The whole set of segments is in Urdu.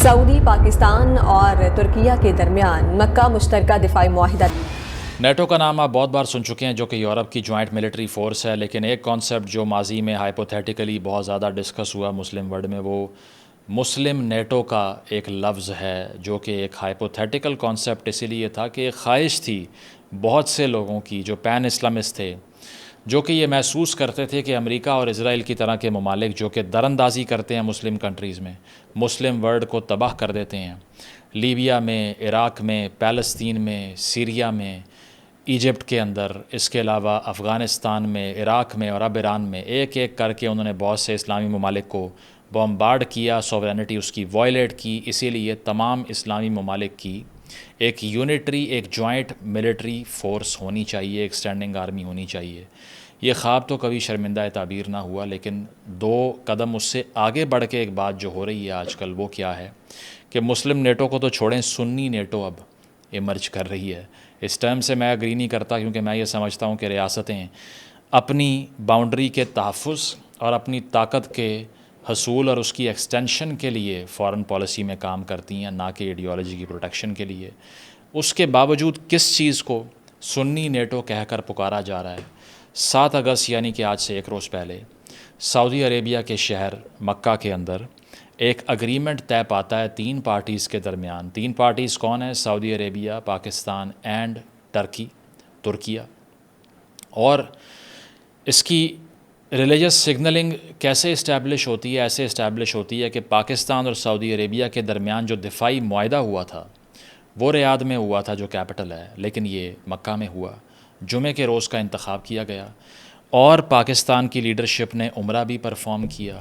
سعودی، پاکستان اور ترکیہ کے درمیان مکہ مشترکہ دفاعی معاہدہ۔ نیٹو کا نام آپ بہت بار سن چکے ہیں، جو کہ یورپ کی جوائنٹ ملٹری فورس ہے، لیکن ایک کانسیپٹ جو ماضی میں ہائپوتھیٹیکلی بہت زیادہ ڈسکس ہوا مسلم ورلڈ میں، وہ مسلم نیٹو کا ایک لفظ ہے، جو کہ ایک ہائپوتھیٹیکل کانسیپٹ اسی لیے تھا کہ ایک خواہش تھی بہت سے لوگوں کی جو پین اسلامسٹ تھے، جو کہ یہ محسوس کرتے تھے کہ امریکہ اور اسرائیل کی طرح کے ممالک جو کہ دراندازی کرتے ہیں مسلم کنٹریز میں، مسلم ورلڈ کو تباہ کر دیتے ہیں، لیبیا میں، عراق میں، پیلسطین میں، سیریا میں، ایجپٹ کے اندر، اس کے علاوہ افغانستان میں، عراق میں اور اب ایران میں، ایک ایک کر کے انہوں نے بہت سے اسلامی ممالک کو بمبارڈ کیا، سوورینٹی اس کی وائلیٹ کی۔ اسی لیے تمام اسلامی ممالک کی ایک یونٹری، ایک جوائنٹ ملٹری فورس ہونی چاہیے، ایک اسٹینڈنگ آرمی ہونی چاہیے۔ یہ خواب تو کبھی شرمندہ تعبیر نہ ہوا، لیکن دو قدم اس سے آگے بڑھ کے ایک بات جو ہو رہی ہے آج کل، وہ کیا ہے کہ مسلم نیٹو کو تو چھوڑیں، سنی نیٹو اب ایمرج کر رہی ہے۔ اس ٹرم سے میں اگری نہیں کرتا، کیونکہ میں یہ سمجھتا ہوں کہ ریاستیں اپنی باؤنڈری کے تحفظ اور اپنی طاقت کے حصول اور اس کی ایکسٹینشن کے لیے فارن پالیسی میں کام کرتی ہیں، نہ کہ ایڈیالوجی کی پروٹیکشن کے لیے۔ اس کے باوجود کس چیز کو سنی نیٹو کہہ کر پکارا جا رہا ہے؟ 7 اگست یعنی کہ آج سے ایک روز پہلے سعودی عربیہ کے شہر مکہ کے اندر ایک اگریمنٹ طے پاتا ہے 3 پارٹیز کے درمیان۔ 3 پارٹیز کون ہیں؟ سعودی عربیہ، پاکستان اینڈ ترکیہ۔ اور اس کی ریلیجس سگنلنگ کیسے اسٹیبلش ہوتی ہے؟ ایسے اسٹیبلش ہوتی ہے کہ پاکستان اور سعودی عربیہ کے درمیان جو دفاعی معاہدہ ہوا تھا وہ ریاض میں ہوا تھا، جو کیپٹل ہے، لیکن یہ مکہ میں ہوا۔ جمعے کے روز کا انتخاب کیا گیا اور پاکستان کی لیڈرشپ نے عمرہ بھی پرفارم کیا۔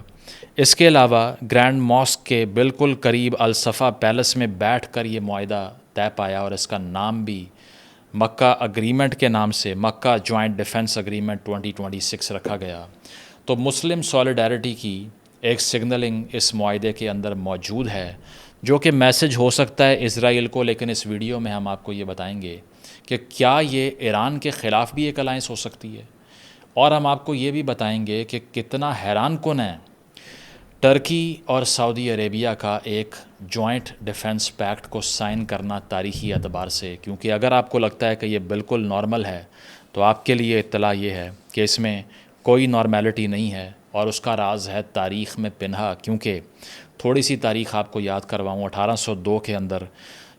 اس کے علاوہ گرینڈ ماسک کے بالکل قریب الصفا پیلس میں بیٹھ کر یہ معاہدہ طے پایا، اور اس کا نام بھی مکہ اگریمنٹ کے نام سے مکہ جوائنٹ ڈیفنس اگریمنٹ 2026 رکھا گیا۔ تو مسلم سولیڈیرٹی کی ایک سگنلنگ اس معاہدے کے اندر موجود ہے، جو کہ میسج ہو سکتا ہے اسرائیل کو، لیکن اس ویڈیو میں ہم آپ کو یہ بتائیں گے کہ کیا یہ ایران کے خلاف بھی ایک الائنس ہو سکتی ہے، اور ہم آپ کو یہ بھی بتائیں گے کہ کتنا حیران کن ہے ٹرکی اور سعودی عربیہ کا ایک جوائنٹ ڈیفنس پیکٹ کو سائن کرنا تاریخی اعتبار سے۔ کیونکہ اگر آپ کو لگتا ہے کہ یہ بالکل نارمل ہے، تو آپ کے لیے اطلاع یہ ہے کہ اس میں کوئی نارمیلٹی نہیں ہے، اور اس کا راز ہے تاریخ میں پنہا۔ کیونکہ تھوڑی سی تاریخ آپ کو یاد کرواؤں، 1802 کے اندر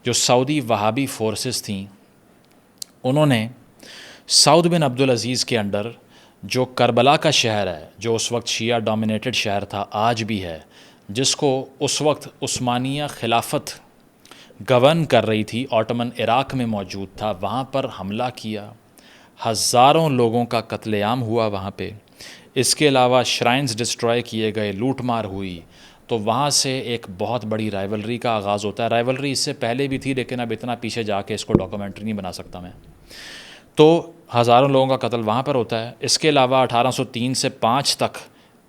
جو سعودی وہابی فورسز تھیں، انہوں نے سعود بن عبدالعزیز کے انڈر جو کربلا کا شہر ہے، جو اس وقت شیعہ ڈومینیٹڈ شہر تھا، آج بھی ہے، جس کو اس وقت عثمانیہ خلافت گورن کر رہی تھی، آٹومن عراق میں موجود تھا، وہاں پر حملہ کیا، ہزاروں لوگوں کا قتل عام ہوا وہاں پہ۔ اس کے علاوہ شرائنز ڈسٹرائے کیے گئے، لوٹ مار ہوئی۔ تو وہاں سے ایک بہت بڑی رائیولری کا آغاز ہوتا ہے۔ رائیولری اس سے پہلے بھی تھی، لیکن اب اتنا پیچھے جا کے اس کو ڈاکومنٹری نہیں بنا سکتا میں۔ تو ہزاروں لوگوں کا قتل وہاں پر ہوتا ہے۔ اس کے علاوہ 1803 سے 5 تک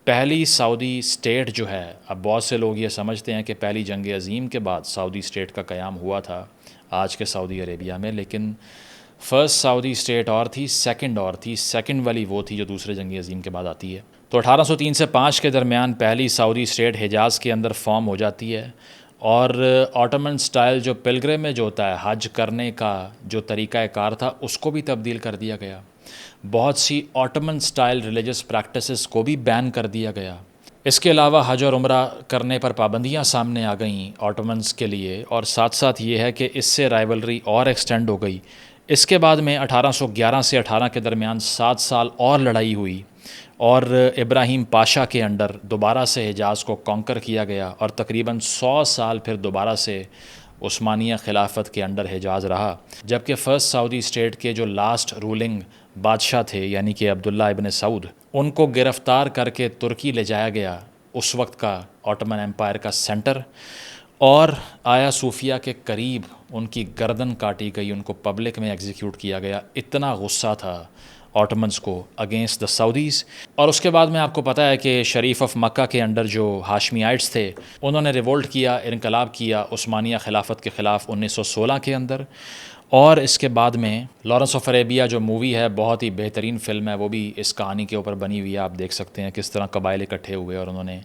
پہلی سعودی اسٹیٹ جو ہے، اب بہت سے لوگ یہ سمجھتے ہیں کہ پہلی جنگ عظیم کے بعد سعودی اسٹیٹ کا قیام ہوا تھا آج کے سعودی عربیہ میں، لیکن فرسٹ سعودی اسٹیٹ اور تھی، سیکنڈ اور تھی۔ سیکنڈ والی وہ تھی جو دوسرے جنگ عظیم کے بعد آتی ہے۔ تو 1803 سے 5 کے درمیان پہلی سعودی اسٹیٹ حجاز کے اندر فارم ہو جاتی ہے، اور آٹومن سٹائل جو پلگرم میں جو ہوتا ہے، حج کرنے کا جو طریقہ کار تھا، اس کو بھی تبدیل کر دیا گیا۔ بہت سی آٹومن سٹائل ریلیجس پریکٹسز کو بھی بین کر دیا گیا۔ اس کے علاوہ حج اور عمرہ کرنے پر پابندیاں سامنے آ گئیں آٹومنز کے لیے، اور ساتھ ساتھ یہ ہے کہ اس سے رائیولری اور ایکسٹینڈ ہو گئی۔ اس کے بعد میں 1811 سے 18 کے درمیان 7 سال اور لڑائی ہوئی، اور ابراہیم پاشا کے انڈر دوبارہ سے حجاز کو کانکر کیا گیا، اور تقریباً 100 سال پھر دوبارہ سے عثمانیہ خلافت کے انڈر حجاز رہا، جبکہ فرسٹ سعودی اسٹیٹ کے جو لاسٹ رولنگ بادشاہ تھے، یعنی کہ عبداللہ ابن سعود، ان کو گرفتار کر کے ترکی لے جایا گیا، اس وقت کا آٹومن ایمپائر کا سینٹر، اور آیا صوفیہ کے قریب ان کی گردن کاٹی گئی، ان کو پبلک میں ایگزیکیوٹ کیا گیا۔ اتنا غصہ تھا آٹومنز کو اگینسٹ دا سعودیز۔ اور اس کے بعد میں آپ کو پتہ ہے کہ شریف آف مکہ کے انڈر جو ہاشمیائٹس تھے، انہوں نے ریولٹ کیا، انقلاب کیا عثمانیہ خلافت کے خلاف 1916 کے اندر۔ اور اس کے بعد میں لارنس آف عربیہ جو مووی ہے، بہت ہی بہترین فلم ہے، وہ بھی اس کہانی کے اوپر بنی ہوئی ہے۔ آپ دیکھ سکتے ہیں کس طرح قبائل اکٹھے ہوئے اور انہوں نے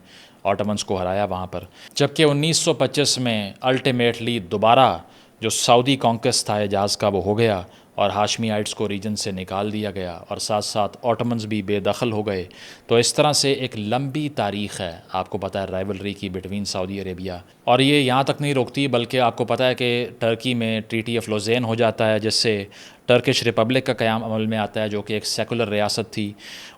آٹمنس کو ہرایا وہاں پر. جبکہ 1925 میں الٹیمیٹلی دوبارہ جو سعودی کانکسٹ تھا حجاز کا وہ ہو گیا اور ہاشمیائٹس کو ریجن سے نکال دیا گیا اور ساتھ ساتھ آٹمنز بھی بے دخل ہو گئے. تو اس طرح سے ایک لمبی تاریخ ہے آپ کو پتہ ہے رائیولری کی بٹوین سعودی عربیہ. اور یہ یہاں تک نہیں روکتی بلکہ آپ کو پتہ ہے کہ ٹرکی میں ٹریٹی آف لوزین ہو جاتا ہے جس سے ٹرکش ریپبلک کا قیام عمل میں آتا ہے جو کہ ایک سیکولر ریاست تھی.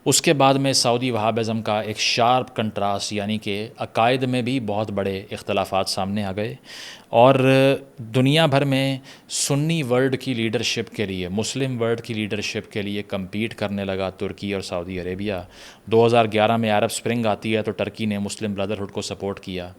اس کے بعد میں سعودی وہابزم کا ایک شارپ کنٹراسٹ یعنی کہ عقائد میں بھی بہت بڑے اختلافات سامنے آ گئے اور دنیا بھر میں سنی ورلڈ کی لیڈرشپ کے لیے مسلم ورلڈ کی لیڈرشپ کے لیے کمپیٹ کرنے لگا ترکی اور سعودی عربیہ. 2011 میں عرب سپرنگ آتی ہے تو ٹرکی نے مسلم بردرہڈ کو سپورٹ کیا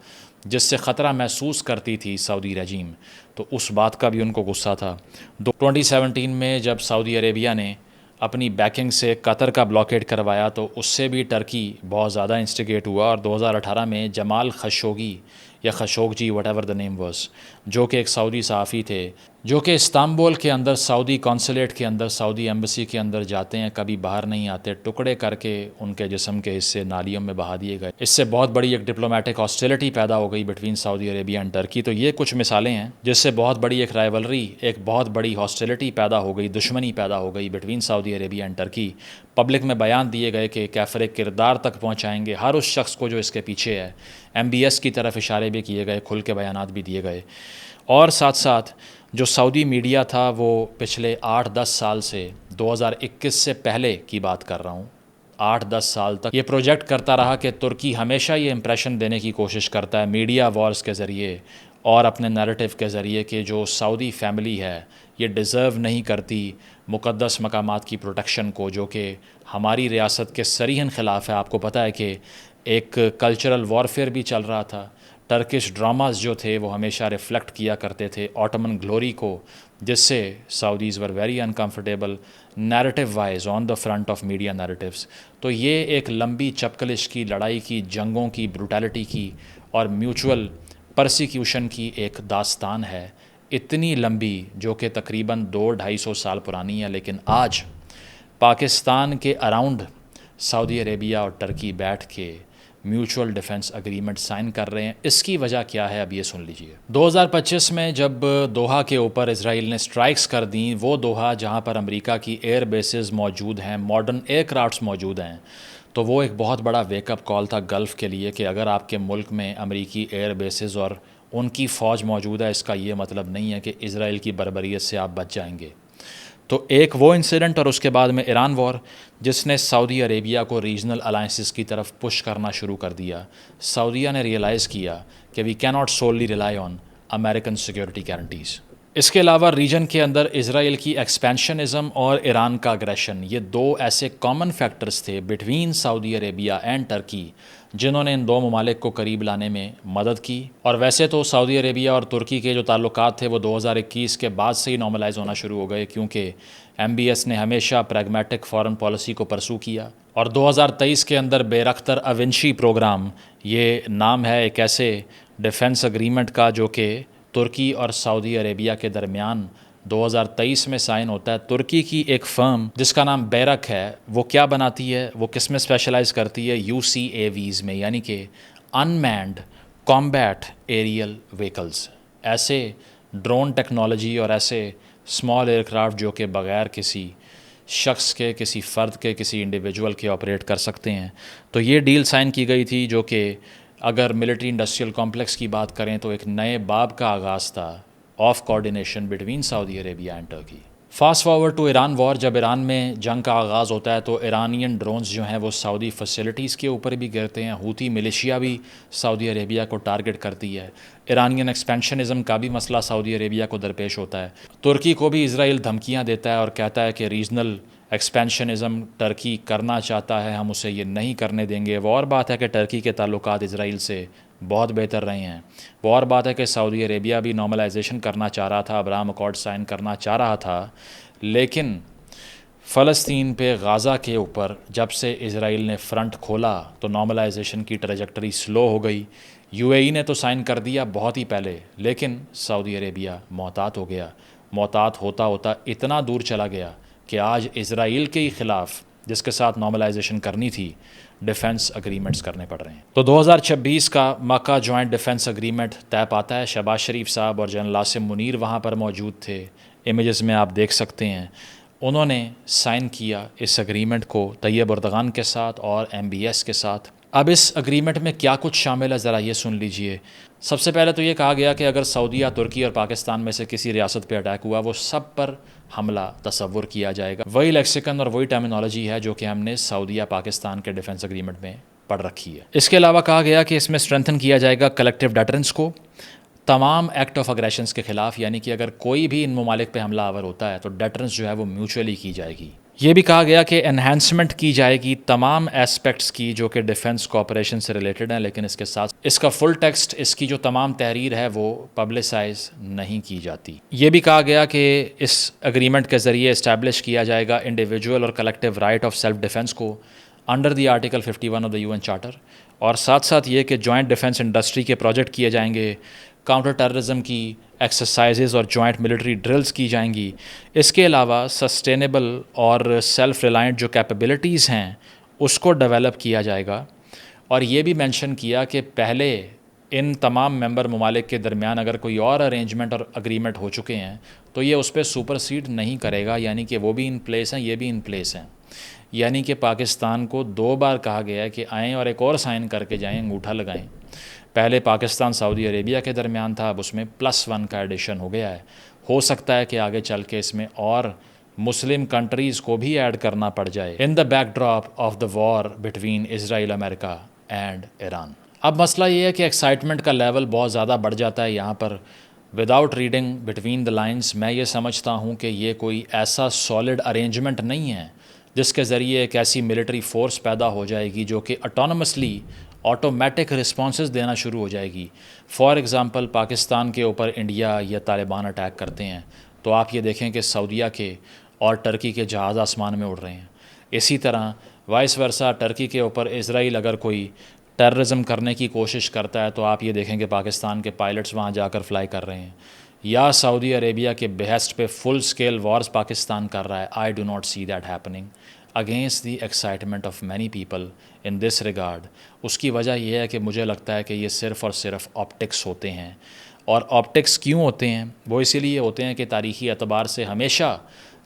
جس سے خطرہ محسوس کرتی تھی سعودی رجیم. تو اس بات کا بھی ان کو غصہ تھا. 2017 میں جب سعودی عربیہ نے اپنی بیکنگ سے قطر کا بلاکیڈ کروایا تو اس سے بھی ٹرکی بہت زیادہ انسٹیگیٹ ہوا اور 2018 میں جمال خشوگی یا Khashoggi whatever the name was جو کہ ایک سعودی صحافی تھے جو کہ استنبول کے اندر سعودی کونسلیٹ کے اندر سعودی ایمبیسی کے اندر جاتے ہیں کبھی باہر نہیں آتے, ٹکڑے کر کے ان کے جسم کے حصے نالیوں میں بہا دیے گئے. اس سے بہت بڑی ایک ڈپلومیٹک ہاسٹیلٹی پیدا ہو گئی between Saudi Arabia and Turkey. تو یہ کچھ مثالیں ہیں جس سے بہت بڑی ایک رائیولری ایک بہت بڑی ہاسٹیلٹی پیدا ہو گئی, دشمنی پیدا ہو گئی between Saudi Arabia and Turkey. Public میں بیان دیے گئے کہ کیفر کردار تک پہنچائیں گے ہر اس شخص کو جو اس کے پیچھے ہے. MBS کی طرف اشارے بھی کیے گئے, کھل کے بیانات بھی دیے گئے. اور ساتھ ساتھ جو سعودی میڈیا تھا وہ پچھلے 8-10 سال سے 2021 سے پہلے کی بات کر رہا ہوں 8-10 سال تک یہ پروجیکٹ کرتا رہا کہ ترکی ہمیشہ یہ امپریشن دینے کی کوشش کرتا ہے میڈیا وارز کے ذریعے اور اپنے نیریٹو کے ذریعے کہ جو سعودی فیملی ہے یہ ڈیزرو نہیں کرتی مقدس مقامات کی پروٹیکشن کو جو کہ ہماری ریاست کے صریحاً خلاف ہے. آپ کو پتہ ہے کہ ایک کلچرل وارفیئر بھی چل رہا تھا. ٹرکش ڈراماز جو تھے وہ ہمیشہ ریفلیکٹ کیا کرتے تھے آٹمن گلوری کو جس سے Saudis were very uncomfortable narrative wise on the front of media narratives. تو یہ ایک لمبی چپکلش کی لڑائی کی جنگوں کی بروٹیلٹی کی اور میوچول پرسیکیوشن کی ایک داستان ہے اتنی لمبی جو کہ تقریباً 200-250 سال پرانی ہے. لیکن آج پاکستان کے اراؤنڈ سعودی عربیہ اور ٹرکی بیٹھ کے میوچول ڈیفنس اگریمنٹ سائن کر رہے ہیں. اس کی وجہ کیا ہے اب یہ سن لیجئے. 2025 میں جب دوحہ کے اوپر اسرائیل نے سٹرائکس کر دیں, وہ دوحہ جہاں پر امریکہ کی ایئر بیسز موجود ہیں, ماڈرن ایئر کرافٹس موجود ہیں, تو وہ ایک بہت بڑا ویک اپ کال تھا گلف کے لیے کہ اگر آپ کے ملک میں امریکی ایئر بیسز اور ان کی فوج موجود ہے اس کا یہ مطلب نہیں ہے کہ اسرائیل کی بربریت سے آپ بچ جائیں گے. تو ایک وہ انسیڈنٹ اور اس کے بعد میں ایران وار جس نے سعودی عربیہ کو ریجنل الائنسز کی طرف پش کرنا شروع کر دیا. سعودیہ نے ریئلائز کیا کہ وی کی not solely rely on American security guarantees. اس کے علاوہ ریجن کے اندر اسرائیل کی ایکسپینشنزم اور ایران کا اگریشن یہ دو ایسے کامن فیکٹرز تھے between Saudi Arabia and Turkey جنہوں نے ان دو ممالک کو قریب لانے میں مدد کی. اور ویسے تو سعودی عربیہ اور ترکی کے جو تعلقات تھے وہ 2021 کے بعد سے ہی نارملائز ہونا شروع ہو گئے کیونکہ MBS نے ہمیشہ پریگمیٹک فارن پالیسی کو پرسو کیا. اور 2023 کے اندر بیرختر اونشی پروگرام یہ نام ہے ایک ایسے ڈیفنس اگریمنٹ کا جو کہ ترکی اور سعودی عربیہ کے درمیان 2023 میں سائن ہوتا ہے. ترکی کی ایک فرم جس کا نام بیرک ہے وہ کیا بناتی ہے, وہ کس میں اسپیشلائز کرتی ہے, UCAVs میں, یعنی کہ انمینڈ کامبیٹ ایریل ویکلز. ایسے ڈرون ٹیکنالوجی اور ایسے اسمال ایئر کرافٹ جو کہ بغیر کسی شخص کے, کسی فرد کے, کسی انڈیویجول کے آپریٹ کر سکتے ہیں. تو یہ ڈیل سائن کی گئی تھی جو کہ اگر ملٹری انڈسٹریل کمپلیکس کی بات کریں تو ایک نئے باب کا آغاز تھا of coordination between Saudi Arabia and Turkey. Fast forward to Iran war, جب ایران میں جنگ کا آغاز ہوتا ہے تو ایرانین ڈرونز جو ہیں وہ سعودی فیسلٹیز کے اوپر بھی گرتے ہیں. ہوتی ملیشیا بھی سعودی عربیہ کو ٹارگٹ کرتی ہے. ایرانین ایکسپینشنزم کا بھی مسئلہ سعودی عربیہ کو درپیش ہوتا ہے. ترکی کو بھی اسرائیل دھمکیاں دیتا ہے اور کہتا ہے کہ ریجنل ایکسپینشنزم ٹرکی کرنا چاہتا ہے, ہم اسے یہ نہیں کرنے دیں گے. وہ اور بات ہے کہ ٹرکی کے تعلقات اسرائیل سے بہت بہتر رہے ہیں. وہ اور بات ہے کہ سعودی عربیہ بھی نارملائزیشن کرنا چاہ رہا تھا, ابراہم اکارڈ سائن کرنا چاہ رہا تھا, لیکن فلسطین پہ غازہ کے اوپر جب سے اسرائیل نے فرنٹ کھولا تو نارملائزیشن کی ٹریجیکٹری سلو ہو گئی. UAE نے تو سائن کر دیا بہت ہی پہلے, لیکن سعودی عربیہ محتاط ہو گیا. محتاط ہوتا ہوتا اتنا دور چلا گیا کہ آج اسرائیل کے ہی خلاف جس کے ساتھ نارملائزیشن کرنی تھی ڈیفنس اگریمنٹس کرنے پڑ رہے ہیں. تو 2026 کا مکہ جوائنٹ ڈیفنس اگریمنٹ طے پاتا ہے. شہباز شریف صاحب اور جنرل عاصم منیر وہاں پر موجود تھے, امیجز میں آپ دیکھ سکتے ہیں. انہوں نے سائن کیا اس اگریمنٹ کو طیب اردغان کے ساتھ اور MBS کے ساتھ. اب اس اگریمنٹ میں کیا کچھ شامل ہے ذرا یہ سن لیجئے. سب سے پہلے تو یہ کہا گیا کہ اگر سعودیہ, ترکی اور پاکستان میں سے کسی ریاست پہ اٹیک ہوا وہ سب پر حملہ تصور کیا جائے گا. وہی لیکسیکن اور وہی ٹرمینالوجی ہے جو کہ ہم نے سعودیہ پاکستان کے ڈیفنس اگریمنٹ میں پڑھ رکھی ہے. اس کے علاوہ کہا گیا کہ اس میں اسٹرینتھن کیا جائے گا کلیکٹیو ڈیٹرنس کو تمام ایکٹ آف اگریشنز کے خلاف, یعنی کہ اگر کوئی بھی ان ممالک پہ حملہ آور ہوتا ہے تو ڈیٹرنس جو ہے وہ میوچولی کی جائے گی. یہ بھی کہا گیا کہ انہینسمنٹ کی جائے گی تمام ایسپیکٹس کی جو کہ ڈیفنس کوآپریشن سے ریلیٹڈ ہیں, لیکن اس کے ساتھ اس کا فل ٹیکسٹ, اس کی جو تمام تحریر ہے وہ پبلسائز نہیں کی جاتی. یہ بھی کہا گیا کہ اس اگریمنٹ کے ذریعے اسٹیبلش کیا جائے گا انڈیویجول اور collective right of self defence کو under the article 51 of the UN charter, اور ساتھ ساتھ یہ کہ جوائنٹ ڈیفنس انڈسٹری کے پروجیکٹ کیے جائیں گے, کاؤنٹر ٹیررزم کی ایکسرسائزز اور جوائنٹ ملٹری ڈرلز کی جائیں گی. اس کے علاوہ سسٹینیبل اور سیلف ریلائنٹ جو کیپیبلٹیز ہیں اس کو ڈیولپ کیا جائے گا. اور یہ بھی مینشن کیا کہ پہلے ان تمام ممبر ممالک کے درمیان اگر کوئی اور ارینجمنٹ اور اگریمنٹ ہو چکے ہیں تو یہ اس پہ سپرسیڈ نہیں کرے گا, یعنی کہ وہ بھی ان پلیس ہیں, یہ بھی ان پلیس ہیں. یعنی کہ پاکستان کو 2 بار کہا گیا ہے کہ آئیں اور ایک اور سائن کر کے جائیں, انگوٹھا لگائیں. پہلے پاکستان سعودی عربیہ کے درمیان تھا, اب اس میں +1 کا ایڈیشن ہو گیا ہے. ہو سکتا ہے کہ آگے چل کے اس میں اور مسلم کنٹریز کو بھی ایڈ کرنا پڑ جائے in the backdrop of the war between Israel, America and Iran. اب مسئلہ یہ ہے کہ ایکسائٹمنٹ کا لیول بہت زیادہ بڑھ جاتا ہے یہاں پر. Without reading between the lines میں یہ سمجھتا ہوں کہ یہ کوئی ایسا سالڈ ارینجمنٹ نہیں ہے جس کے ذریعے ایک ایسی ملٹری فورس پیدا ہو جائے گی جو کہ اٹانومسلی آٹومیٹک رسپانسز دینا شروع ہو جائے گی. فار ایگزامپل پاکستان کے اوپر انڈیا یا طالبان اٹیک کرتے ہیں تو آپ یہ دیکھیں کہ سعودیہ کے اور ٹرکی کے جہاز آسمان میں اڑ رہے ہیں. اسی طرح وائس ورثہ ٹرکی کے اوپر اسرائیل اگر کوئی ٹیررزم کرنے کی کوشش کرتا ہے تو آپ یہ دیکھیں کہ پاکستان کے پائلٹس وہاں جا کر فلائی کر رہے ہیں. یا سعودی عربیہ کے بہسٹ پہ فل سکیل وارز پاکستان کر رہا ہے. I do not see that happening against the excitement of many people in this regard. اس کی وجہ یہ ہے کہ مجھے لگتا ہے کہ یہ صرف اور صرف آپٹکس ہوتے ہیں. اور آپٹکس کیوں ہوتے ہیں؟ وہ اسی لیے ہوتے ہیں کہ تاریخی اعتبار سے ہمیشہ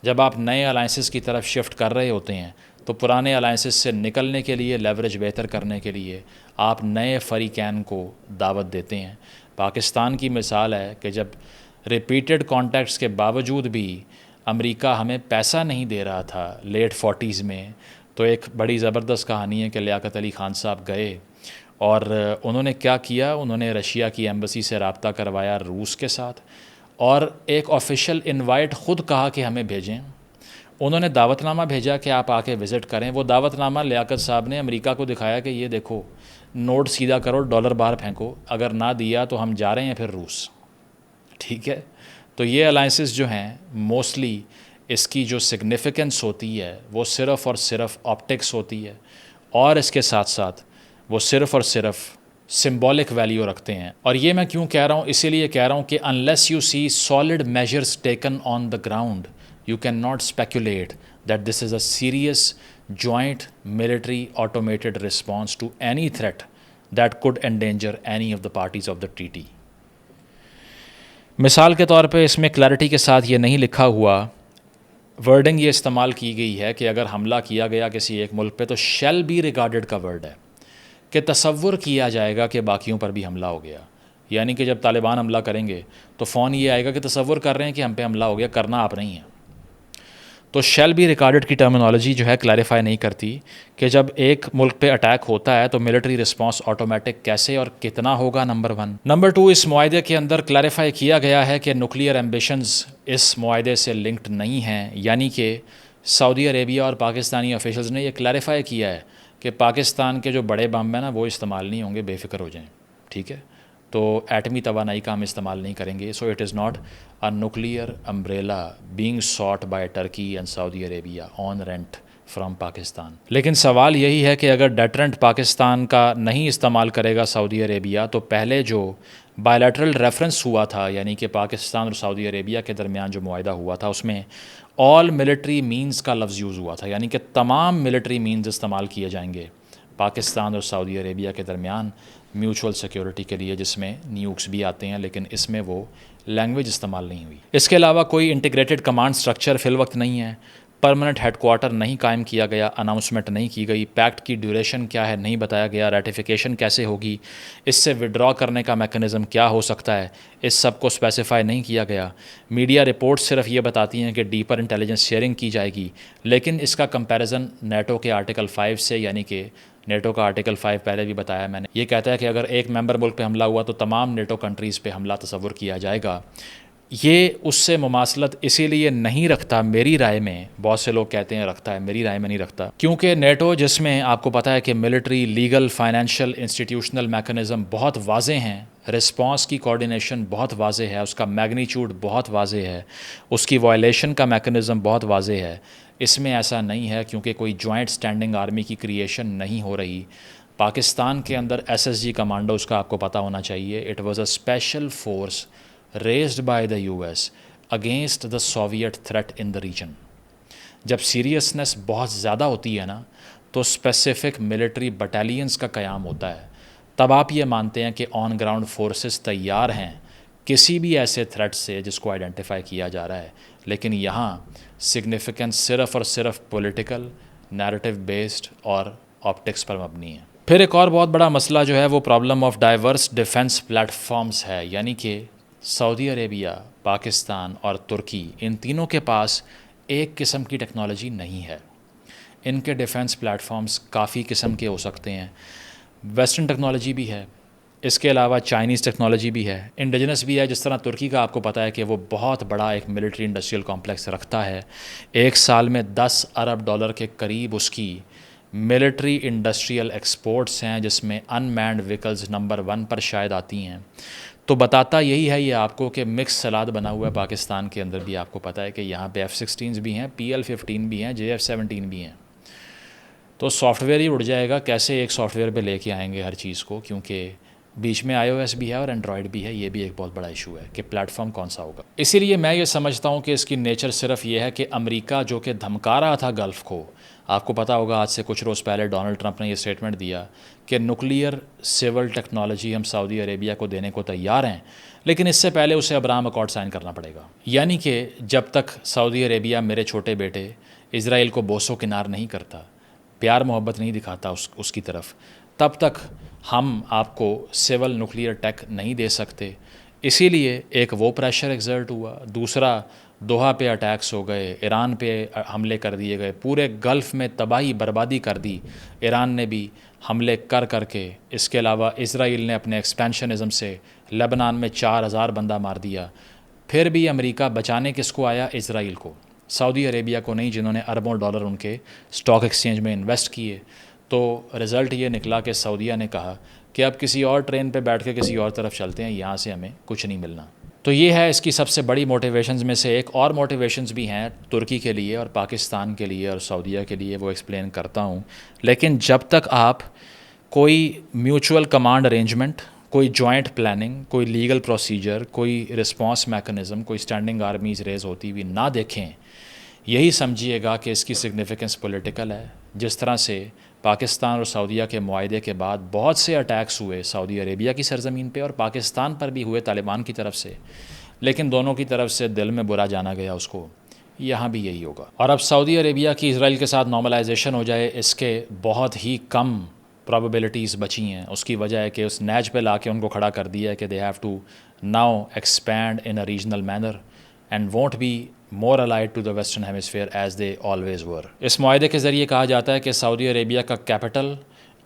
جب آپ نئے الائنسز کی طرف شفٹ کر رہے ہوتے ہیں تو پرانے الائنسز سے نکلنے کے لیے, لیوریج بہتر کرنے کے لیے آپ نئے فریقین کو دعوت دیتے ہیں. پاکستان کی مثال ہے کہ جب ریپیٹڈ کانٹیکٹس کے باوجود بھی امریکہ ہمیں پیسہ نہیں دے رہا تھا لیٹ 40s میں, تو ایک بڑی زبردست کہانی ہے کہ لیاقت علی خان صاحب گئے اور انہوں نے کیا کیا, انہوں نے رشیا کی ایمبسی سے رابطہ کروایا روس کے ساتھ اور ایک آفیشیل انوائٹ خود کہا کہ ہمیں بھیجیں. انہوں نے دعوت نامہ بھیجا کہ آپ آ کے وزٹ کریں. وہ دعوت نامہ لیاقت صاحب نے امریکہ کو دکھایا کہ یہ دیکھو نوٹ سیدھا کرو, ڈالر باہر پھینکو, اگر نہ دیا تو ہم جا رہے ہیں پھر روس. ٹھیک ہے, تو یہ الائنسز جو ہیں موسٹلی اس کی جو سگنیفیکنس ہوتی ہے وہ صرف اور صرف آپٹکس ہوتی ہے, اور اس کے ساتھ ساتھ وہ صرف اور صرف سمبولک ویلیو رکھتے ہیں. اور یہ میں کیوں کہہ رہا ہوں؟ اسی لیے کہہ رہا ہوں کہ unless you see solid measures taken on the ground you cannot speculate that this is a serious joint military automated response to any threat that could endanger any of the parties of the treaty. مثال کے طور پہ اس میں کلیئرٹی کے ساتھ یہ نہیں لکھا ہوا, ورڈنگ یہ استعمال کی گئی ہے کہ اگر حملہ کیا گیا کسی ایک ملک پہ تو shall be regarded کا ورڈ ہے کہ تصور کیا جائے گا کہ باقیوں پر بھی حملہ ہو گیا. یعنی کہ جب طالبان حملہ کریں گے تو فون یہ آئے گا کہ تصور کر رہے ہیں کہ ہم پہ حملہ ہو گیا, کرنا آپ نہیں ہیں. تو شیل بی ریکارڈڈ کی ٹرمینالوجی جو ہے کلیریفائی نہیں کرتی کہ جب ایک ملک پہ اٹیک ہوتا ہے تو ملٹری رسپانس آٹومیٹک کیسے اور کتنا ہوگا. نمبر 1. نمبر 2, اس معاہدے کے اندر کلیریفائی کیا گیا ہے کہ نیوکلیئر ایمبیشنز اس معاہدے سے لنکڈ نہیں ہیں. یعنی کہ سعودی عربیہ اور پاکستانی آفیشلز نے یہ کلیریفائی کیا ہے کہ پاکستان کے جو بڑے بم ہیں نا وہ استعمال نہیں ہوں گے, بے فکر ہو جائیں. ٹھیک ہے, تو ایٹمی توانائی کا ہم استعمال نہیں کریں گے. So it is not a nuclear umbrella being sought by Turkey and Saudi Arabia on rent from Pakistan. لیکن سوال یہی ہے کہ اگر ڈیٹرنٹ پاکستان کا نہیں استعمال کرے گا سعودی عربیہ تو پہلے جو بائیلیٹرل ریفرنس ہوا تھا یعنی کہ پاکستان اور سعودی عربیہ کے درمیان جو معاہدہ ہوا تھا اس میں آل ملٹری مینز کا لفظ یوز ہوا تھا, یعنی کہ تمام ملٹری مینز استعمال کیے جائیں گے پاکستان اور سعودی عربیہ کے درمیان میوچول سیکیورٹی کے لیے، جس میں نیوکس بھی آتے ہیں، لیکن اس میں وہ لینگویج استعمال نہیں ہوئی۔ اس کے علاوہ کوئی انٹیگریٹڈ کمانڈ سٹرکچر فی الوقت نہیں ہے، پرماننٹ ہیڈ کوارٹر نہیں قائم کیا گیا، اناؤنسمنٹ نہیں کی گئی، پیکٹ کی ڈیوریشن کیا ہے نہیں بتایا گیا، ریٹیفیکیشن کیسے ہوگی، اس سے وڈرا کرنے کا میکانزم کیا ہو سکتا ہے، اس سب کو اسپیسیفائی نہیں کیا گیا۔ میڈیا رپورٹس صرف یہ بتاتی ہیں کہ ڈیپر انٹیلیجنس شیئرنگ کی جائے گی، لیکن اس کا کمپیریزن نیٹو کے آرٹیکل 5 سے، یعنی کہ نیٹو کا آرٹیکل 5 پہلے بھی بتایا میں نے، یہ کہتا ہے کہ اگر ایک ممبر ملک پہ حملہ ہوا تو تمام نیٹو کنٹریز پہ حملہ تصور کیا جائے گا۔ یہ اس سے مماثلت اسی لیے نہیں رکھتا میری رائے میں، بہت سے لوگ کہتے ہیں رکھتا ہے، میری رائے میں نہیں رکھتا، کیونکہ نیٹو جس میں آپ کو پتہ ہے کہ military, legal, financial, institutional mechanism بہت واضح ہیں، رسپانس کی کوارڈینیشن بہت واضح ہے، اس کا میگنیچیوڈ بہت واضح ہے، اس کی وائلیشن کا میکانزم بہت واضح ہے۔ اس میں ایسا نہیں ہے، کیونکہ کوئی جوائنٹ سٹینڈنگ آرمی کی کریشن نہیں ہو رہی۔ پاکستان کے اندر ایس ایس جی کمانڈوز کا آپ کو پتہ ہونا چاہیے، it was a special force raised by the US against the Soviet threat in the region۔ جب سیریسنس بہت زیادہ ہوتی ہے نا تو اسپیسیفک ملٹری بٹالینز کا قیام ہوتا ہے، تب آپ یہ مانتے ہیں کہ آن گراؤنڈ فورسز تیار ہیں کسی بھی ایسے تھریٹ سے جس کو آئیڈینٹیفائی کیا جا رہا ہے۔ لیکن یہاں سگنیفیکنس صرف اور صرف پولیٹیکل، نیریٹو بیسڈ اور آپٹکس پر مبنی ہے۔ پھر ایک اور بہت بڑا مسئلہ جو ہے وہ problem of diverse defence platforms ہے، یعنی کہ سعودی عربیہ، پاکستان اور ترکی، ان تینوں کے پاس ایک قسم کی ٹیکنالوجی نہیں ہے۔ ان کے ڈیفنس پلیٹ فارمز کافی قسم کے ہو سکتے ہیں، ویسٹرن ٹیکنالوجی بھی ہے، اس کے علاوہ چائنیز ٹیکنالوجی بھی ہے، انڈیجنس بھی ہے، جس طرح ترکی کا آپ کو پتہ ہے کہ وہ بہت بڑا ایک ملٹری انڈسٹریل کمپلیکس رکھتا ہے، ایک سال میں $10 ارب کے قریب اس کی ملٹری انڈسٹریل ایکسپورٹس ہیں، جس میں ان مینڈ ویکلز نمبر 1 پر شاید آتی ہیں۔ تو بتاتا یہی ہے یہ آپ کو کہ مکس سلاد بنا ہوا ہے پاکستان کے اندر بھی، آپ کو پتہ ہے کہ یہاں پہ F-16 بھی ہیں، PL-15 بھی ہیں، JF-17 بھی ہیں۔ تو سافٹ ویئر ہی اڑ جائے گا، کیسے ایک سافٹ ویئر پہ لے کے آئیں گے ہر چیز کو، کیونکہ بیچ میں iOS بھی ہے اور اینڈرائڈ بھی ہے، یہ بھی ایک بہت بڑا ایشو ہے کہ پلیٹ فارم کون سا ہوگا۔ اسی لیے میں یہ سمجھتا ہوں کہ اس کی نیچر صرف یہ ہے کہ امریکہ جو کہ دھمکا رہا تھا گلف کو، آپ کو پتہ ہوگا آج سے کچھ روز پہلے ڈونلڈ ٹرمپ نے یہ اسٹیٹمنٹ دیا کہ نیوکلیئر سول ٹیکنالوجی ہم سعودی عربیہ کو دینے کو تیار ہیں، لیکن اس سے پہلے اسے ابراہم اکارڈ سائن کرنا پڑے گا۔ یعنی کہ جب تک سعودی عربیہ میرے چھوٹے بیٹے اسرائیل کو بوسو کنار نہیں کرتا، پیار محبت نہیں دکھاتا اس کی طرف، تب تک ہم آپ کو سول نیوکلیئر ٹیک نہیں دے سکتے۔ اسی لیے ایک وہ پریشر ایگزرٹ ہوا، دوسرا دوحہ پہ اٹیکس ہو گئے، ایران پہ حملے کر دیے گئے، پورے گلف میں تباہی بربادی کر دی ایران نے بھی حملے کر کے۔ اس کے علاوہ اسرائیل نے اپنے ایکسپینشنزم سے لبنان میں 4000 بندہ مار دیا۔ پھر بھی امریکہ بچانے کس کو آیا؟ اسرائیل کو، سعودی عربیہ کو نہیں، جنہوں نے اربوں ڈالر ان کے اسٹاک ایکسچینج میں انویسٹ کیے۔ تو رزلٹ یہ نکلا کہ سعودیہ نے کہا کہ اب کسی اور ٹرین پہ بیٹھ کے کسی اور طرف چلتے ہیں، یہاں سے ہمیں کچھ نہیں ملنا۔ تو یہ ہے اس کی سب سے بڑی موٹیویشنز میں سے ایک۔ اور موٹیویشنز بھی ہیں ترکی کے لیے اور پاکستان کے لیے اور سعودیہ کے لیے، وہ ایکسپلین کرتا ہوں۔ لیکن جب تک آپ کوئی میوچول کمانڈ ارینجمنٹ، کوئی جوائنٹ پلاننگ، کوئی لیگل پروسیجر، کوئی رسپانس میکانزم، کوئی اسٹینڈنگ آرمیز ریز ہوتی ہوئی نہ دیکھیں، یہی سمجھیے گا کہ اس کی سگنیفیکنس پولیٹیکل ہے۔ جس طرح سے پاکستان اور سعودیہ کے معاہدے کے بعد بہت سے اٹیکس ہوئے سعودی عربیہ کی سرزمین پہ اور پاکستان پر بھی ہوئے طالبان کی طرف سے، لیکن دونوں کی طرف سے دل میں برا جانا گیا اس کو، یہاں بھی یہی ہوگا۔ اور اب سعودی عربیہ کی اسرائیل کے ساتھ نارملائزیشن ہو جائے، اس کے بہت ہی کم پرابیبلٹیز بچی ہیں۔ اس کی وجہ ہے کہ اس نیج پہ لا کے ان کو کھڑا کر دیا ہے کہ they have to now expand in a regional manner and won't be more allied to the western hemisphere as they always were۔ اس معاہدے کے ذریعے کہا جاتا ہے کہ سعودی عربیہ کا کیپٹل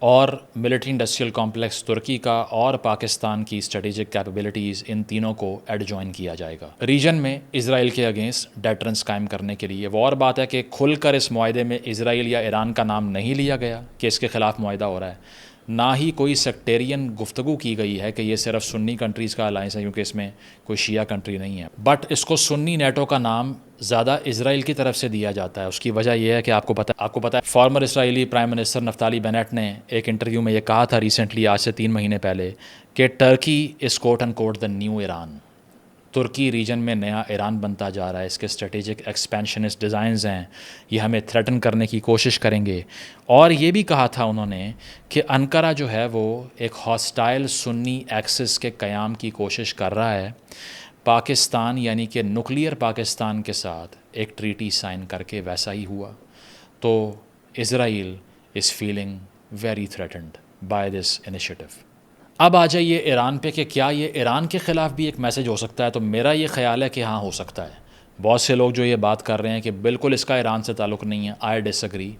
اور ملٹری انڈسٹریل کمپلیکس ترکی کا اور پاکستان کی اسٹریٹجک کیپیبلٹیز، ان تینوں کو ایڈجوائن کیا جائے گا ریجن میں اسرائیل کے اگینسٹ ڈیٹرنس قائم کرنے کے لیے۔ وہ اور بات ہے کہ کھل کر اس معاہدے میں اسرائیل یا ایران کا نام نہیں لیا گیا کہ اس کے خلاف معاہدہ ہو رہا ہے، نہ ہی کوئی سیکٹیرین گفتگو کی گئی ہے کہ یہ صرف سنی کنٹریز کا الائنس ہے، کیونکہ اس میں کوئی شیعہ کنٹری نہیں ہے۔ بٹ اس کو سنی نیٹو کا نام زیادہ اسرائیل کی طرف سے دیا جاتا ہے۔ اس کی وجہ یہ ہے کہ آپ کو پتہ ہے فارمر اسرائیلی پرائم منسٹر نفتالی بینٹ نے ایک انٹرویو میں یہ کہا تھا ریسنٹلی، آج سے 3 مہینے پہلے، کہ Turkey is quote and quote the new Iran. ترکی ریجن میں نیا ایران بنتا جا رہا ہے, اس کے اسٹریٹجک ایکسپینشنسٹ ڈیزائنز ہیں, یہ ہمیں تھریٹن کرنے کی کوشش کریں گے. اور یہ بھی کہا تھا انہوں نے کہ انقرہ جو ہے وہ ایک ہاسٹائل سنی ایکسس کے قیام کی کوشش کر رہا ہے. پاکستان یعنی کہ نیوکلیئر پاکستان کے ساتھ ایک ٹریٹی سائن کر کے ویسا ہی ہوا. تو Israel is feeling very threatened by this initiative. اب آ جائیے ایران پہ کہ کیا یہ ایران کے خلاف بھی ایک میسج ہو سکتا ہے. تو میرا یہ خیال ہے کہ ہاں ہو سکتا ہے. بہت سے لوگ جو یہ بات کر رہے ہیں کہ بالکل اس کا ایران سے تعلق نہیں ہے, آئی ڈس ایگری.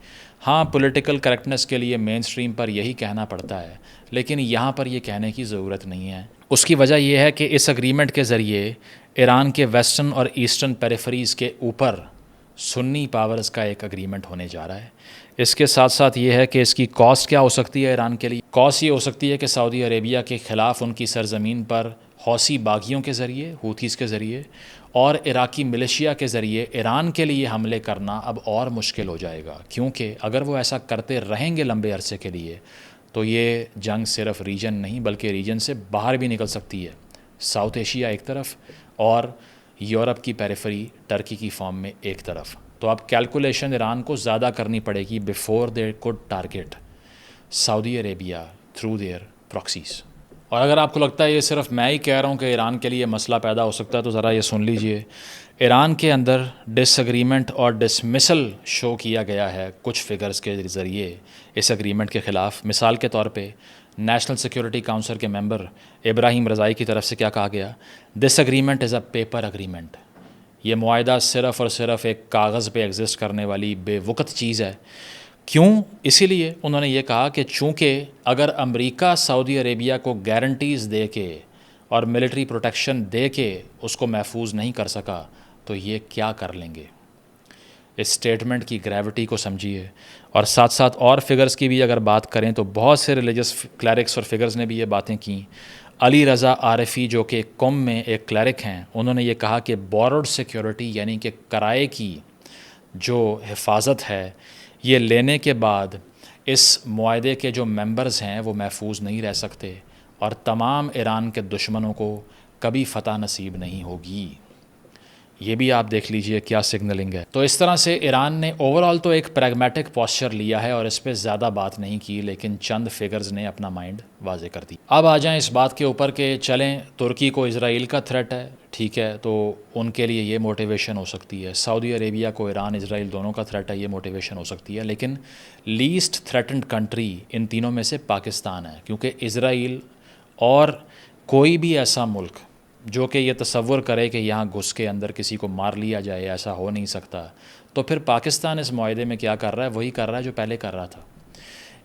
ہاں پولیٹیکل کریکٹنس کے لیے مین سٹریم پر یہی کہنا پڑتا ہے, لیکن یہاں پر یہ کہنے کی ضرورت نہیں ہے. اس کی وجہ یہ ہے کہ اس اگریمنٹ کے ذریعے ایران کے ویسٹرن اور ایسٹرن پیریفریز کے اوپر سنی پاورز کا ایک اگریمنٹ ہونے جا رہا ہے. اس کے ساتھ ساتھ یہ ہے کہ اس کی کاسٹ کیا ہو سکتی ہے ایران کے لیے. کاسٹ یہ ہو سکتی ہے کہ سعودی عربیہ کے خلاف ان کی سرزمین پر حوثی باغیوں کے ذریعے, ہوتھیز کے ذریعے اور عراقی ملیشیا کے ذریعے ایران کے لیے حملے کرنا اب اور مشکل ہو جائے گا, کیونکہ اگر وہ ایسا کرتے رہیں گے لمبے عرصے کے لیے تو یہ جنگ صرف ریجن نہیں بلکہ ریجن سے باہر بھی نکل سکتی ہے. ساؤتھ ایشیا ایک طرف اور یورپ کی پیریفری ٹرکی کی فارم میں ایک طرف. تو اب کیلکولیشن ایران کو زیادہ کرنی پڑے گی before they could target Saudi Arabia through their proxies. اور اگر آپ کو لگتا ہے یہ صرف میں ہی کہہ رہا ہوں کہ ایران کے لیے مسئلہ پیدا ہو سکتا ہے, تو ذرا یہ سن لیجئے. ایران کے اندر ڈس ایگریمنٹ اور ڈسمسل شو کیا گیا ہے کچھ فگرز کے ذریعے اس ایگریمنٹ کے خلاف. مثال کے طور پہ نیشنل سیکیورٹی کاؤنسل کے ممبر ابراہیم رضائی کی طرف سے کیا کہا گیا, this agreement is a paper agreement. یہ معاہدہ صرف اور صرف ایک کاغذ پہ ایگزسٹ کرنے والی بے وقت چیز ہے. کیوں؟ اسی لیے انہوں نے یہ کہا کہ چونکہ اگر امریکہ سعودی عربیہ کو گارنٹیز دے کے اور ملٹری پروٹیکشن دے کے اس کو محفوظ نہیں کر سکا تو یہ کیا کر لیں گے. اس سٹیٹمنٹ کی گریوٹی کو سمجھیے. اور ساتھ ساتھ اور فگرز کی بھی اگر بات کریں تو بہت سے ریلیجس کلیرکس اور فگرز نے بھی یہ باتیں کیں. علی رضا عارفی جو کہ قم میں ایک کلیرک ہیں, انہوں نے یہ کہا کہ بوروڈ سیکیورٹی یعنی کہ کرائے کی جو حفاظت ہے یہ لینے کے بعد اس معاہدے کے جو ممبرز ہیں وہ محفوظ نہیں رہ سکتے اور تمام ایران کے دشمنوں کو کبھی فتح نصیب نہیں ہوگی. یہ بھی آپ دیکھ لیجئے کیا سگنلنگ ہے. تو اس طرح سے ایران نے اوورال تو ایک پریگمیٹک پوسچر لیا ہے اور اس پہ زیادہ بات نہیں کی, لیکن چند فگرز نے اپنا مائنڈ واضح کر دی. اب آ جائیں اس بات کے اوپر کہ چلیں ترکی کو اسرائیل کا تھریٹ ہے, ٹھیک ہے, تو ان کے لیے یہ موٹیویشن ہو سکتی ہے. سعودی عربیہ کو ایران اسرائیل دونوں کا تھریٹ ہے, یہ موٹیویشن ہو سکتی ہے. لیکن لیسٹ تھریٹنڈ کنٹری ان تینوں میں سے پاکستان ہے, کیونکہ اسرائیل اور کوئی بھی ایسا ملک جو کہ یہ تصور کرے کہ یہاں گھس کے اندر کسی کو مار لیا جائے, ایسا ہو نہیں سکتا. تو پھر پاکستان اس معاہدے میں کیا کر رہا ہے, وہی کر رہا ہے جو پہلے کر رہا تھا,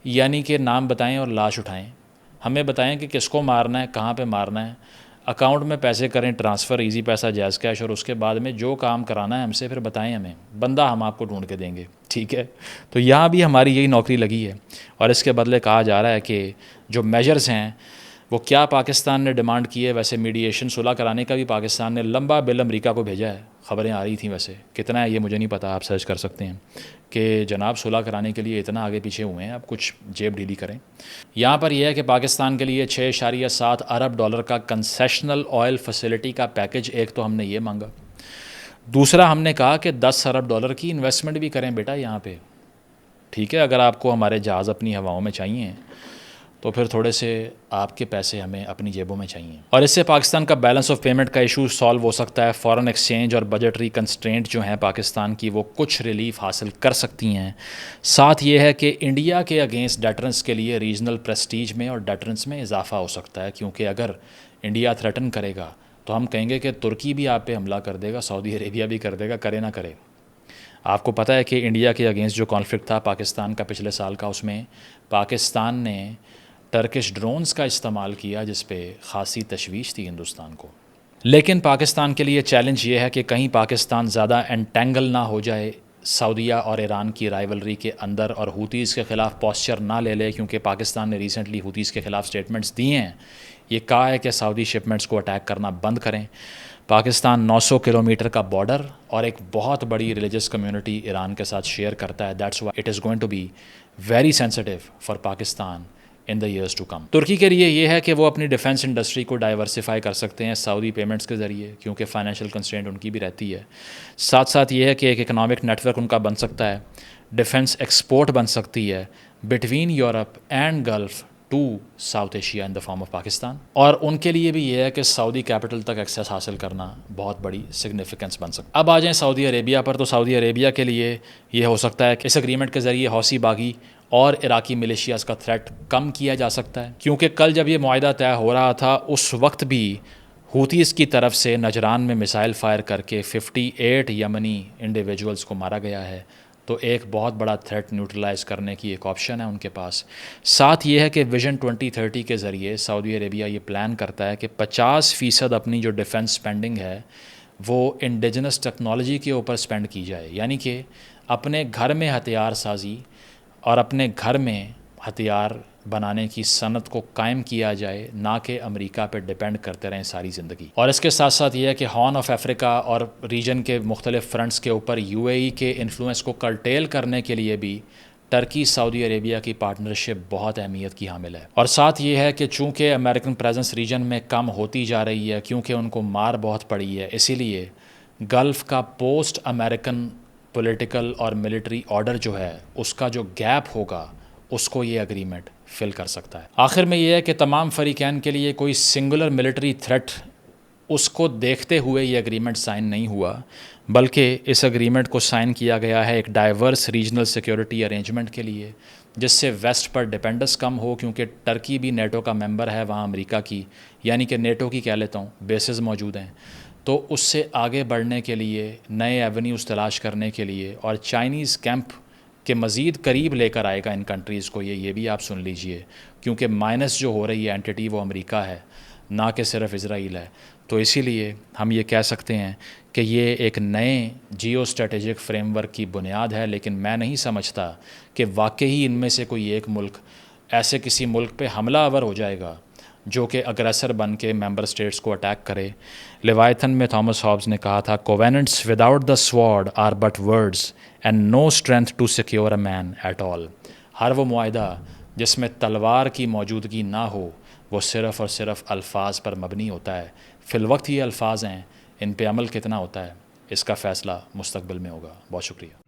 یعنی کہ نام بتائیں اور لاش اٹھائیں. ہمیں بتائیں کہ کس کو مارنا ہے, کہاں پہ مارنا ہے, اکاؤنٹ میں پیسے کریں ٹرانسفر, ایزی پیسہ, جائز کیش, اور اس کے بعد میں جو کام کرانا ہے ہم سے پھر بتائیں ہمیں, بندہ ہم آپ کو ڈھونڈ کے دیں گے, ٹھیک ہے. تو یہاں بھی ہماری یہی نوکری لگی ہے اور اس کے بدلے کہا جا رہا ہے کہ جو میجرز ہیں وہ کیا پاکستان نے ڈیمانڈ کی ہے. ویسے میڈیشن صلح کرانے کا بھی پاکستان نے لمبا بل امریکہ کو بھیجا ہے, خبریں آ رہی تھیں, ویسے کتنا ہے یہ مجھے نہیں پتا, آپ سرچ کر سکتے ہیں کہ جناب صلح کرانے کے لیے اتنا آگے پیچھے ہوئے ہیں, اب کچھ جیب ڈھیلی کریں. یہاں پر یہ ہے کہ پاکستان کے لیے $6.7 ارب کا کنسیشنل آئل فیسلٹی کا پیکج, ایک تو ہم نے یہ مانگا, دوسرا ہم نے کہا کہ $10 ارب کی انویسٹمنٹ بھی کریں بیٹا یہاں پہ, ٹھیک ہے. اگر آپ کو ہمارے جہاز اپنی ہواؤں میں چاہیے تو پھر تھوڑے سے آپ کے پیسے ہمیں اپنی جیبوں میں چاہیے. اور اس سے پاکستان کا بیلنس آف پیمنٹ کا ایشو سالو ہو سکتا ہے. فارن ایکسچینج اور بجٹری کنسٹرینٹ جو ہیں پاکستان کی وہ کچھ ریلیف حاصل کر سکتی ہیں. ساتھ یہ ہے کہ انڈیا کے اگینسٹ ڈیٹرنس کے لیے ریجنل پریسٹیج میں اور ڈیٹرنس میں اضافہ ہو سکتا ہے, کیونکہ اگر انڈیا تھریٹن کرے گا تو ہم کہیں گے کہ ترکی بھی آپ پہ حملہ کر دے گا, سعودی عربیہ بھی کر دے گا, کرے نہ کرے. آپ کو پتہ ہے کہ انڈیا کے اگینسٹ جو کانفلکٹ تھا پاکستان کا پچھلے سال کا, اس میں پاکستان نے ٹرکش ڈرونز کا استعمال کیا جس پہ خاصی تشویش تھی ہندوستان کو. لیکن پاکستان کے لیے چیلنج یہ ہے کہ کہیں پاکستان زیادہ انٹینگل نہ ہو جائے سعودیہ اور ایران کی رائیولری کے اندر اور ہوتیز کے خلاف پوسچر نہ لے لے, کیونکہ پاکستان نے ریسنٹلی ہوتیز کے خلاف سٹیٹمنٹس دیے ہیں. یہ کہا ہے کہ سعودی شپمنٹس کو اٹیک کرنا بند کریں. پاکستان 900 کلومیٹر کا بارڈر اور ایک بہت بڑی ریلیجس کمیونٹی ایران کے ساتھ شیئر کرتا ہے. That's why it is going to be very sensitive for Pakistan in the years to come. Turkey کے لیے یہ ہے کہ وہ اپنی ڈیفنس انڈسٹری کو ڈائیورسیفائی کر سکتے ہیں سعودی پیمنٹس کے ذریعے، کیونکہ فائنینشیل کنسٹرینٹ ان کی بھی رہتی ہے. ساتھ ساتھ یہ ہے کہ ایک اکنامک نیٹ ورک ان کا بن سکتا ہے، ڈیفنس ایکسپورٹ بن سکتی ہے between Europe and Gulf to South Asia in the form of Pakistan. اور ان کے لیے بھی یہ ہے کہ سعودی کیپٹل تک ایکسیس حاصل کرنا بہت بڑی سگنیفیکنس بن سکتا ہے. اب آ جائیں سعودی عربیہ پر، تو سعودی عربیہ کے لیے یہ ہو سکتا ہے کہ اس اگریمنٹ کے ذریعے حوثی باغی اور عراقی ملیشیاز کا تھریٹ کم کیا جا سکتا ہے، کیونکہ کل جب یہ معاہدہ طے ہو رہا تھا اس وقت بھی حوتیز کی طرف سے نجران میں میسائل فائر کر کے 58 یمنی انڈیویجولز کو مارا گیا ہے. تو ایک بہت بڑا تھریٹ نیوٹرلائز کرنے کی ایک آپشن ہے ان کے پاس. ساتھ یہ ہے کہ ویژن 2030 کے ذریعے سعودی عربیہ یہ پلان کرتا ہے کہ 50% اپنی جو ڈیفنس سپینڈنگ ہے وہ انڈیجنس ٹیکنالوجی کے اوپر سپینڈ کی جائے، یعنی کہ اپنے گھر میں ہتھیار سازی اور اپنے گھر میں ہتھیار بنانے کی صنعت کو قائم کیا جائے، نہ کہ امریکہ پہ ڈیپینڈ کرتے رہیں ساری زندگی. اور اس کے ساتھ ساتھ یہ ہے کہ ہارن آف افریقہ اور ریجن کے مختلف فرنٹس کے اوپر یو اے ای کے انفلوئنس کو کرٹیل کرنے کے لیے بھی ٹرکی سعودی عربیہ کی پارٹنرشپ بہت اہمیت کی حامل ہے. اور ساتھ یہ ہے کہ چونکہ امریکن پریزنس ریجن میں کم ہوتی جا رہی ہے، کیونکہ ان کو مار بہت پڑی ہے، اسی لیے گلف کا پوسٹ امریکن پولیٹیکل اور ملٹری آرڈر جو ہے اس کا جو گیپ ہوگا اس کو یہ اگریمنٹ فل کر سکتا ہے. آخر میں یہ ہے کہ تمام فریقین کے لیے کوئی سنگولر ملٹری تھریٹ اس کو دیکھتے ہوئے یہ اگریمنٹ سائن نہیں ہوا، بلکہ اس اگریمنٹ کو سائن کیا گیا ہے ایک ڈائیورس ریجنل سیکیورٹی ارینجمنٹ کے لیے، جس سے ویسٹ پر ڈیپینڈنس کم ہو، کیونکہ ٹرکی بھی نیٹو کا ممبر ہے وہاں امریکہ کی، یعنی کہ نیٹو کی کہہ لیتا ہوں بیسز موجود ہیں. تو اس سے آگے بڑھنے کے لیے، نئے ایونیوز تلاش کرنے کے لیے، اور چائنیز کیمپ کے مزید قریب لے کر آئے گا ان کنٹریز کو، یہ بھی آپ سن لیجئے، کیونکہ مائنس جو ہو رہی ہے اینٹی وہ امریکہ ہے، نہ کہ صرف اسرائیل ہے. تو اسی لیے ہم یہ کہہ سکتے ہیں کہ یہ ایک نئے جیو اسٹریٹجک فریم ورک کی بنیاد ہے. لیکن میں نہیں سمجھتا کہ واقعی ان میں سے کوئی ایک ملک ایسے کسی ملک پہ حملہ آور ہو جائے گا جو کہ اگریسر بن کے ممبر اسٹیٹس کو اٹیک کرے. لیوائتھن میں تھامس ہابز نے کہا تھا، covenants without the sword are but words and no strength to secure a man at all. ہر وہ معاہدہ جس میں تلوار کی موجودگی نہ ہو وہ صرف اور صرف الفاظ پر مبنی ہوتا ہے. فی الوقت یہ الفاظ ہیں، ان پہ عمل کتنا ہوتا ہے اس کا فیصلہ مستقبل میں ہوگا. بہت شکریہ.